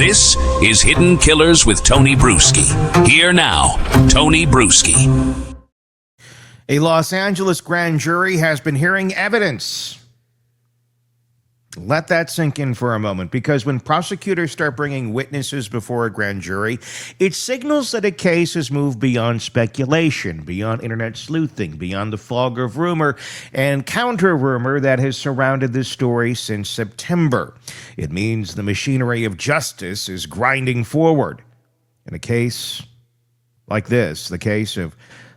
This is Hidden Killers with Tony Bruschi. Here now, Tony Bruschi. A Los Angeles grand jury has been hearing evidence. Let that sink in for a moment, because when prosecutors start bringing witnesses before a grand jury, it signals that a case has moved beyond speculation, beyond internet sleuthing, beyond the fog of rumor and counter-rumor that has surrounded this story since September. It means the machinery of justice is grinding forward. In a case like this, the case of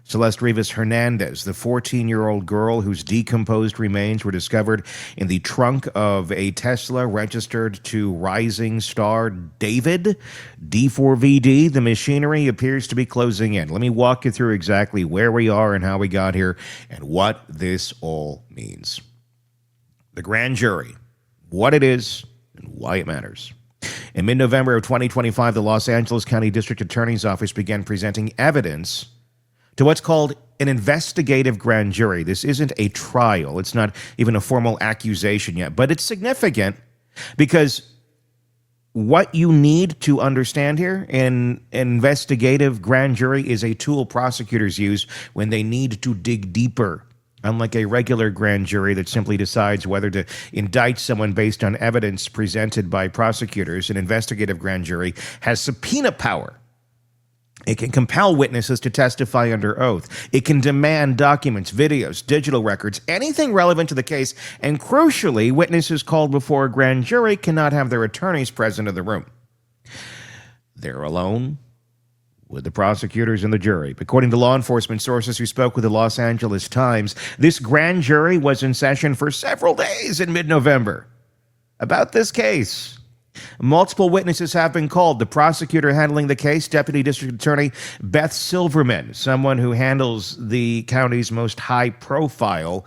Celeste Rivas Hernandez, the 14-year-old girl whose decomposed remains were discovered in the trunk of a Tesla registered to rising star David, D4vd, the machinery appears to be closing in. Let me walk you through exactly where we are and how we got here and what this all means. The grand jury, what it is and why it matters. In mid-November of 2025, the Los Angeles County District Attorney's Office began presenting evidence to what's called an investigative grand jury. This isn't a trial. It's not even a formal accusation yet, but it's significant because what you need to understand here, an investigative grand jury is a tool prosecutors use when they need to dig deeper. Unlike a regular grand jury that simply decides whether to indict someone based on evidence presented by prosecutors, an investigative grand jury has subpoena power. It can compel witnesses to testify under oath. It can demand documents, videos, digital records, anything relevant to the case, and crucially, witnesses called before a grand jury cannot have their attorneys present in the room. They're alone with the prosecutors and the jury. According to law enforcement sources who spoke with the Los Angeles Times, this grand jury was in session for several days in mid-November about this case. Multiple witnesses have been called. The prosecutor handling the case, Deputy District Attorney Beth Silverman, someone who handles the county's most high-profile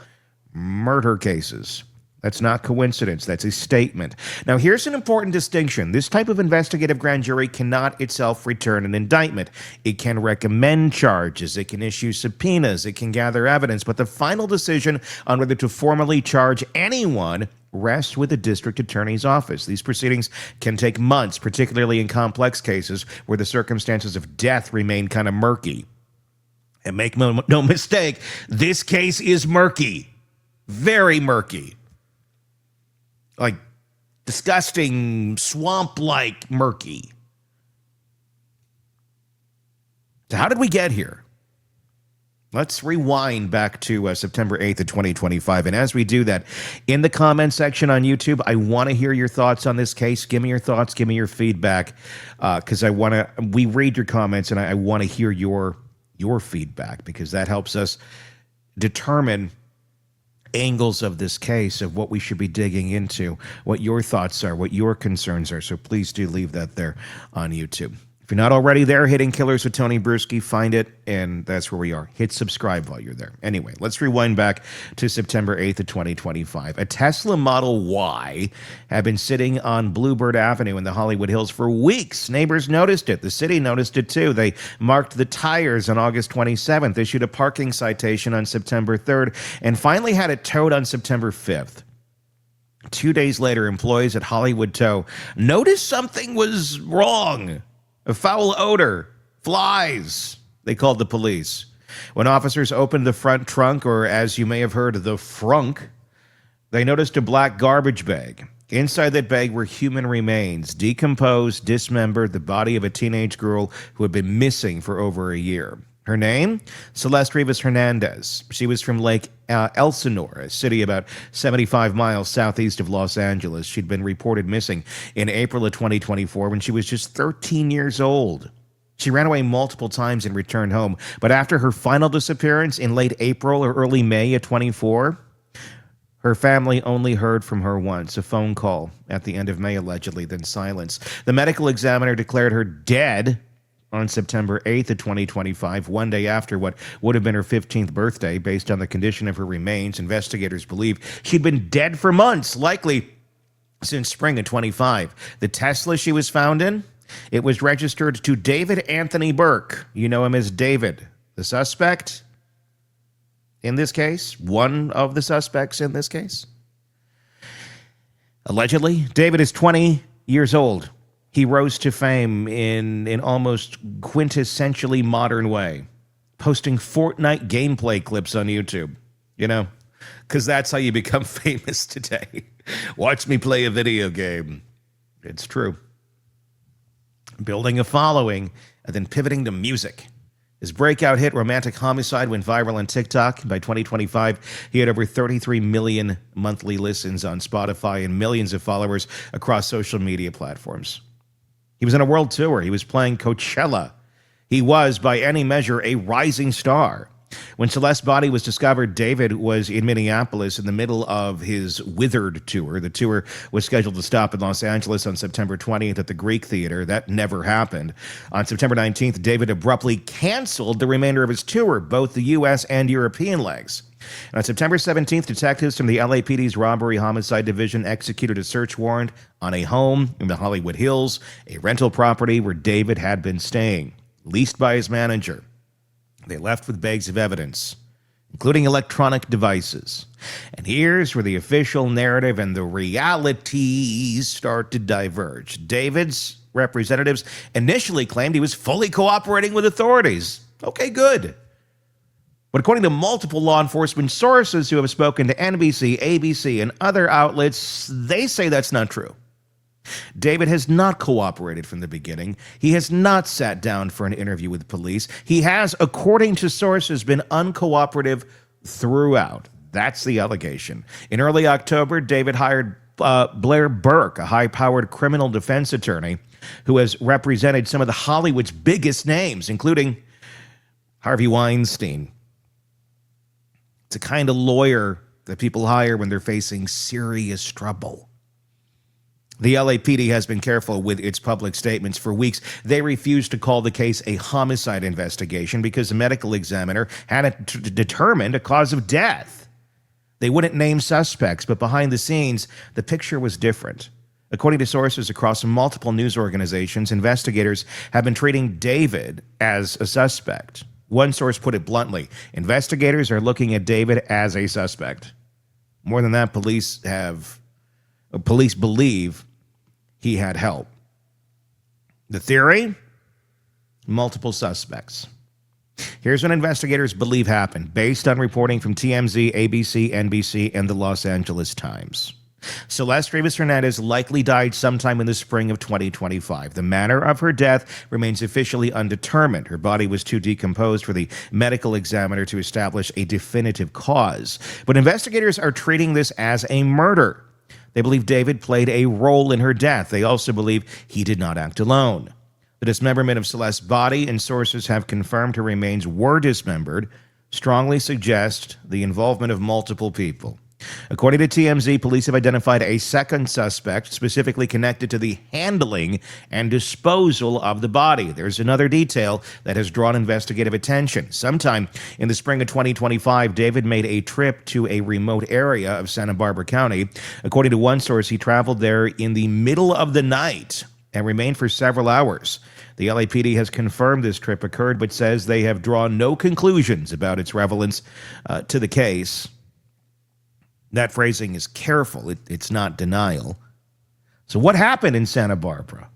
murder cases. That's not coincidence. That's a statement. Now, here's an important distinction. This type of investigative grand jury cannot itself return an indictment. It can recommend charges. It can issue subpoenas. It can gather evidence. But the final decision on whether to formally charge anyone rests with the district attorney's office. These proceedings can take months, particularly in complex cases where the circumstances of death remain kind of murky. And make no mistake, this case is murky. Very murky. Like disgusting, swamp-like murky. So how did we get here? Let's rewind back to September 8th of 2025. And as we do that, in the comment section on YouTube, I want to hear your thoughts on this case. Give me your thoughts. Give me your feedback. Because we read your comments, and I want to hear your feedback, because that helps us determine angles of this case, of what we should be digging into, what your thoughts are, what your concerns are. So please do leave that there on YouTube. If you're not already there, Hidden Killers with Tony Bruschi, find it, and that's where we are. Hit subscribe while you're there. Anyway, let's rewind back to September 8th of 2025. A Tesla Model Y had been sitting on Bluebird Avenue in the Hollywood Hills for weeks. Neighbors noticed it. The city noticed it too. They marked the tires on August 27th, issued a parking citation on September 3rd, and finally had it towed on September 5th. 2 days later, employees at Hollywood Tow noticed something was wrong. A foul odor, flies, they called the police. When officers opened the front trunk, or as you may have heard, the frunk, they noticed a black garbage bag. Inside that bag were human remains, decomposed, dismembered, the body of a teenage girl who had been missing for over a year. Her name? Celeste Rivas Hernandez. She was from Lake Elsinore, a city about 75 miles southeast of Los Angeles. She'd been reported missing in April of 2024 when she was just 13 years old. She ran away multiple times and returned home. But after her final disappearance in late April or early May of 24, her family only heard from her once, a phone call at the end of May, allegedly, then silence. The medical examiner declared her dead on September 8th of 2025, one day after what would have been her 15th birthday. Based on the condition of her remains, investigators believe she'd been dead for months, likely since spring of 25. The Tesla she was found in, it was registered to David Anthony Burke. You know him as David. The suspect in this case, one of the suspects in this case. Allegedly, David is 20 years old. He rose to fame in an almost quintessentially modern way, posting Fortnite gameplay clips on YouTube, because that's how you become famous today. Watch me play a video game. It's true. Building a following and then pivoting to music. His breakout hit, Romantic Homicide, went viral on TikTok. By 2025, he had over 33 million monthly listens on Spotify and millions of followers across social media platforms. He was on a world tour. He was playing Coachella. He was, by any measure, a rising star. When Celeste's body was discovered, David was in Minneapolis in the middle of his Withered tour. The tour was scheduled to stop in Los Angeles on September 20th at the Greek Theater. That never happened. On September 19th, David abruptly canceled the remainder of his tour, both the U.S. and European legs. And on September 17th, detectives from the LAPD's Robbery Homicide Division executed a search warrant on a home in the Hollywood Hills, a rental property where David had been staying, leased by his manager. They left with bags of evidence, including electronic devices. And here's where the official narrative and the realities start to diverge. David's representatives initially claimed he was fully cooperating with authorities. Okay, good. But according to multiple law enforcement sources who have spoken to NBC, ABC, and other outlets, they say that's not true. David has not cooperated from the beginning. He has not sat down for an interview with police. He has, according to sources, been uncooperative throughout. That's the allegation. In early October, David hired Blair Burke, a high-powered criminal defense attorney who has represented some of the Hollywood's biggest names, including Harvey Weinstein. It's a kind of lawyer that people hire when they're facing serious trouble. The LAPD has been careful with its public statements for weeks. They refused to call the case a homicide investigation because the medical examiner hadn't determined a cause of death. They wouldn't name suspects, but behind the scenes, the picture was different. According to sources across multiple news organizations, investigators have been treating David as a suspect. One source put it bluntly, investigators are looking at David as a suspect. More than that, police believe he had help. The theory? Multiple suspects. Here's what investigators believe happened, based on reporting from TMZ, ABC, NBC, and the Los Angeles Times. Celeste Rivas Hernandez likely died sometime in the spring of 2025. The manner of her death remains officially undetermined. Her body was too decomposed for the medical examiner to establish a definitive cause. But investigators are treating this as a murder. They believe David played a role in her death. They also believe he did not act alone. The dismemberment of Celeste's body, and sources have confirmed her remains were dismembered, strongly suggest the involvement of multiple people. According to TMZ, police have identified a second suspect specifically connected to the handling and disposal of the body. There's another detail that has drawn investigative attention. Sometime in the spring of 2025, David made a trip to a remote area of Santa Barbara County. According to one source, he traveled there in the middle of the night and remained for several hours. The LAPD has confirmed this trip occurred, but says they have drawn no conclusions about its relevance to the case. That phrasing is careful. It's not denial. So what happened in Santa Barbara?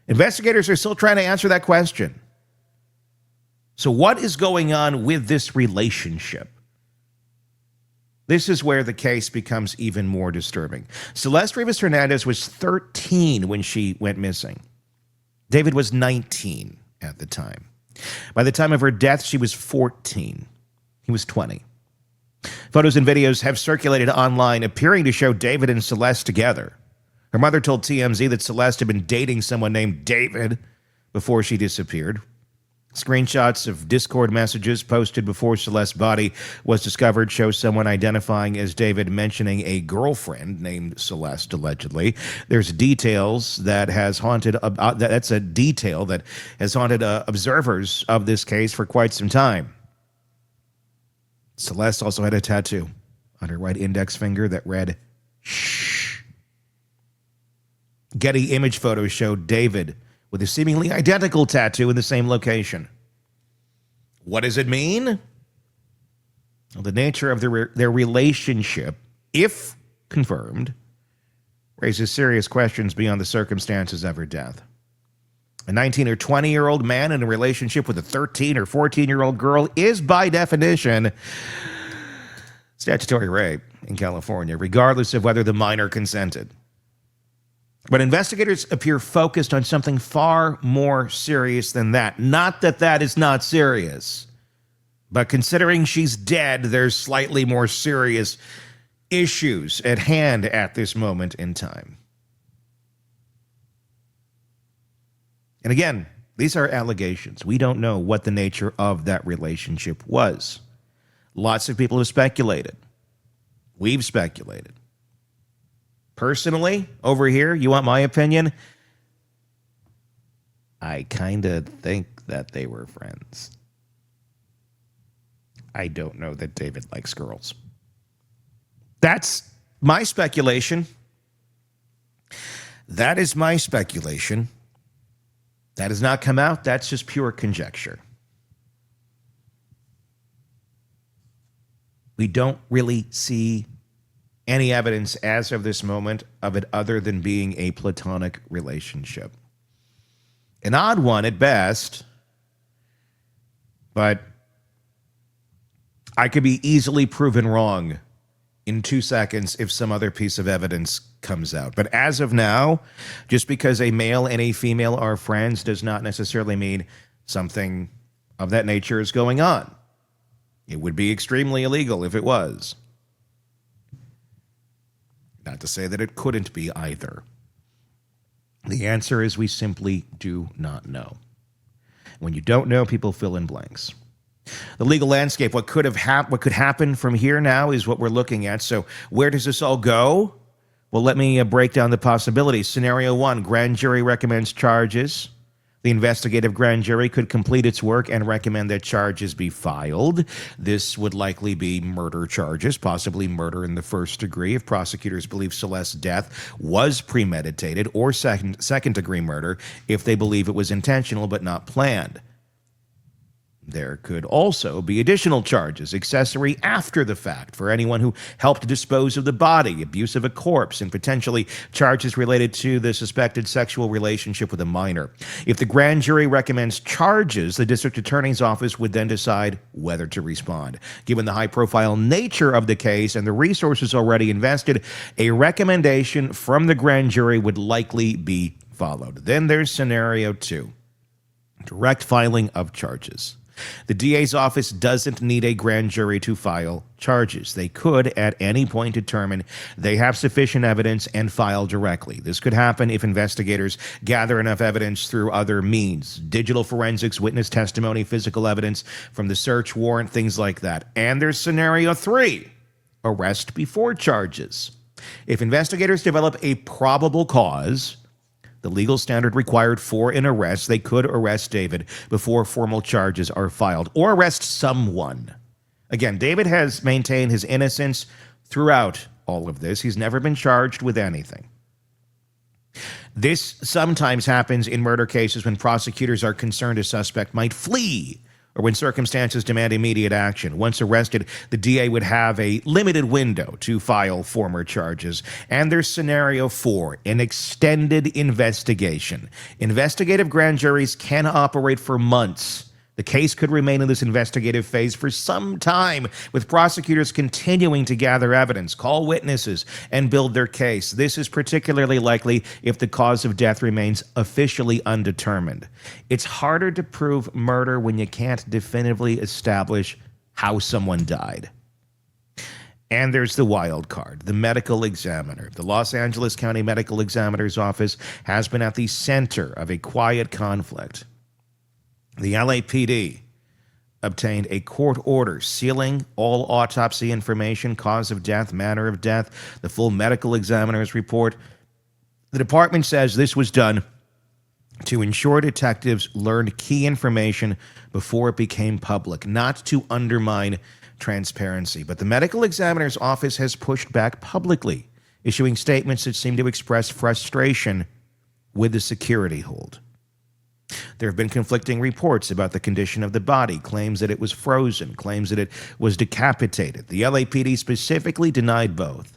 Investigators are still trying to answer that question. So what is going on with this relationship? This is where the case becomes even more disturbing. Celeste Rivas Hernandez was 13 when she went missing. David was 19 at the time. By the time of her death, she was 14. He was 20. Photos and videos have circulated online appearing to show David and Celeste together. Her mother told TMZ that Celeste had been dating someone named David before she disappeared. Screenshots of Discord messages posted before Celeste's body was discovered show someone identifying as David mentioning a girlfriend named Celeste, allegedly. There's details that has haunted, that's a detail that has haunted observers of this case for quite some time. Celeste also had a tattoo on her right index finger that read, "Shh." Getty image photos showed David with a seemingly identical tattoo in the same location. What does it mean? Well, the nature of their relationship, if confirmed, raises serious questions beyond the circumstances of her death. A 19 or 20-year-old man in a relationship with a 13 or 14-year-old girl is, by definition, statutory rape in California, regardless of whether the minor consented. But investigators appear focused on something far more serious than that. Not that that is not serious, but considering she's dead, there's slightly more serious issues at hand at this moment in time. And again, these are allegations. We don't know what the nature of that relationship was. Lots of people have speculated. We've speculated. Personally, over here, you want my opinion? I kind of think that they were friends. I don't know that David likes girls. That's my speculation. That is my speculation. That has not come out. That's just pure conjecture. We don't really see any evidence as of this moment of it other than being a platonic relationship. An odd one at best, but I could be easily proven wrong in 2 seconds if some other piece of evidence comes out. But as of now, just because a male and a female are friends does not necessarily mean something of that nature is going on. It would be extremely illegal if it was. Not to say that it couldn't be either. The answer is we simply do not know. When you don't know, people fill in blanks. The legal landscape, what could happen from here now is what we're looking at. So where does this all go? Well, let me break down the possibilities. Scenario 1, grand jury recommends charges. The investigative grand jury could complete its work and recommend that charges be filed. This would likely be murder charges, possibly murder in the first degree if prosecutors believe Celeste's death was premeditated, or second-degree murder if they believe it was intentional but not planned. There could also be additional charges, accessory after the fact, for anyone who helped dispose of the body, abuse of a corpse, and potentially charges related to the suspected sexual relationship with a minor. If the grand jury recommends charges, the district attorney's office would then decide whether to respond. Given the high-profile nature of the case and the resources already invested, a recommendation from the grand jury would likely be followed. Then there's scenario 2, direct filing of charges. The DA's office doesn't need a grand jury to file charges. They could, at any point, determine they have sufficient evidence and file directly. This could happen if investigators gather enough evidence through other means: digital forensics, witness testimony, physical evidence from the search warrant, things like that. And there's scenario 3, arrest before charges. If investigators develop a probable cause, the legal standard required for an arrest, they could arrest David before formal charges are filed, or arrest someone. Again, David has maintained his innocence throughout all of this. He's never been charged with anything. This sometimes happens in murder cases when prosecutors are concerned a suspect might flee, or when circumstances demand immediate action. Once arrested, the DA would have a limited window to file former charges. And there's scenario 4, an extended investigation. Investigative grand juries can operate for months. The case could remain in this investigative phase for some time, with prosecutors continuing to gather evidence, call witnesses, and build their case. This is particularly likely if the cause of death remains officially undetermined. It's harder to prove murder when you can't definitively establish how someone died. And there's the wild card, the medical examiner. The Los Angeles County Medical Examiner's Office has been at the center of a quiet conflict. The LAPD obtained a court order sealing all autopsy information, cause of death, manner of death, the full medical examiner's report. The department says this was done to ensure detectives learned key information before it became public, not to undermine transparency. But the medical examiner's office has pushed back publicly, issuing statements that seem to express frustration with the security hold. There have been conflicting reports about the condition of the body, claims that it was frozen, claims that it was decapitated. The LAPD specifically denied both.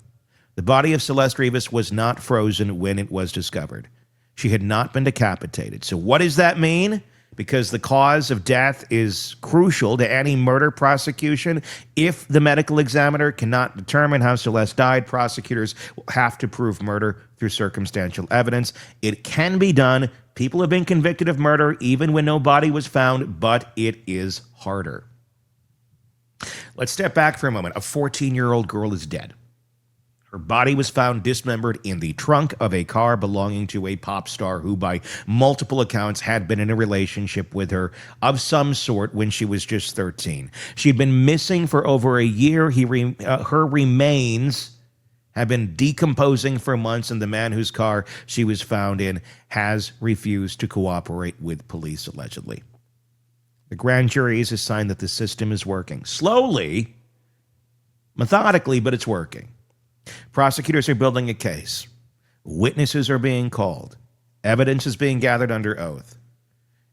The body of Celeste Rivas was not frozen when it was discovered. She had not been decapitated. So what does that mean? Because the cause of death is crucial to any murder prosecution. If the medical examiner cannot determine how Celeste died, prosecutors will have to prove murder through circumstantial evidence. It can be done. People have been convicted of murder even when no body was found, but it is harder. Let's step back for a moment. A 14-year-old girl is dead. Her body was found dismembered in the trunk of a car belonging to a pop star who, by multiple accounts, had been in a relationship with her of some sort when she was just 13. She'd been missing for over a year. Her remains have been decomposing for months, and the man whose car she was found in has refused to cooperate with police, allegedly. The grand jury is a sign that the system is working. Slowly, methodically, but it's working. Prosecutors are building a case. Witnesses are being called. Evidence is being gathered under oath.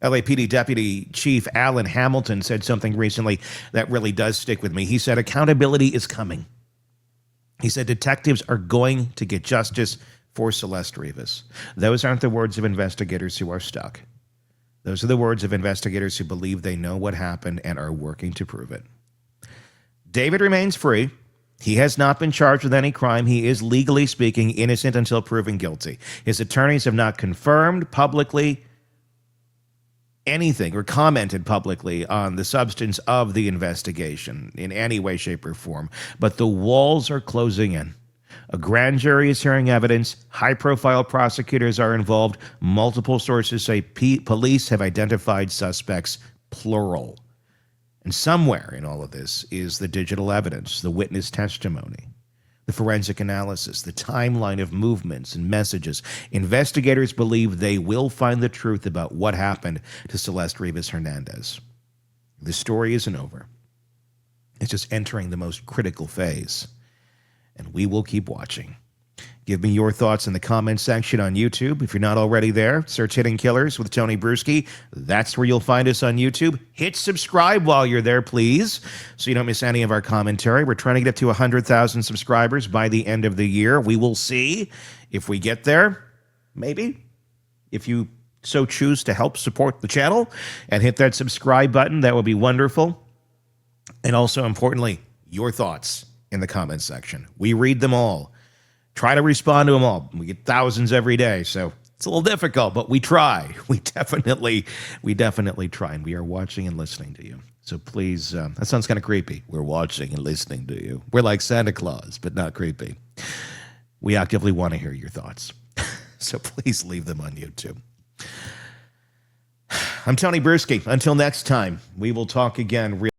LAPD Deputy Chief Alan Hamilton said something recently that really does stick with me. He said, accountability is coming. He said, detectives are going to get justice for Celeste Rivas. Those aren't the words of investigators who are stuck. Those are the words of investigators who believe they know what happened and are working to prove it. David remains free. He has not been charged with any crime. He is, legally speaking, innocent until proven guilty. His attorneys have not confirmed publicly anything or commented publicly on the substance of the investigation in any way, shape, or form. But the walls are closing in. A grand jury is hearing evidence. High-profile prosecutors are involved. Multiple sources say police have identified suspects, plural. And somewhere in all of this is the digital evidence, the witness testimony, the forensic analysis, the timeline of movements and messages. Investigators believe they will find the truth about what happened to Celeste Rivas Hernandez. The story isn't over. It's just entering the most critical phase. And we will keep watching. Give me your thoughts in the comments section on YouTube. If you're not already there, search Hidden Killers with Tony Bruschi. That's where you'll find us on YouTube. Hit subscribe while you're there, please, so you don't miss any of our commentary. We're trying to get up to 100,000 subscribers by the end of the year. We will see if we get there. Maybe. If you so choose to help support the channel and hit that subscribe button, that would be wonderful. And also, importantly, your thoughts in the comments section. We read them all. Try to respond to them all. We get thousands every day, so it's a little difficult, but we try. We definitely try, and we are watching and listening to you. So please, that sounds kind of creepy. We're watching and listening to you. We're like Santa Claus, but not creepy. We actively want to hear your thoughts, so please leave them on YouTube. I'm Tony Bruschi. Until next time, we will talk again.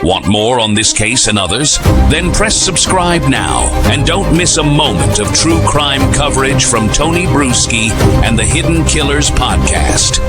Want more on this case and others? Then press subscribe now and don't miss a moment of true crime coverage from Tony Bruschi and the Hidden Killers podcast.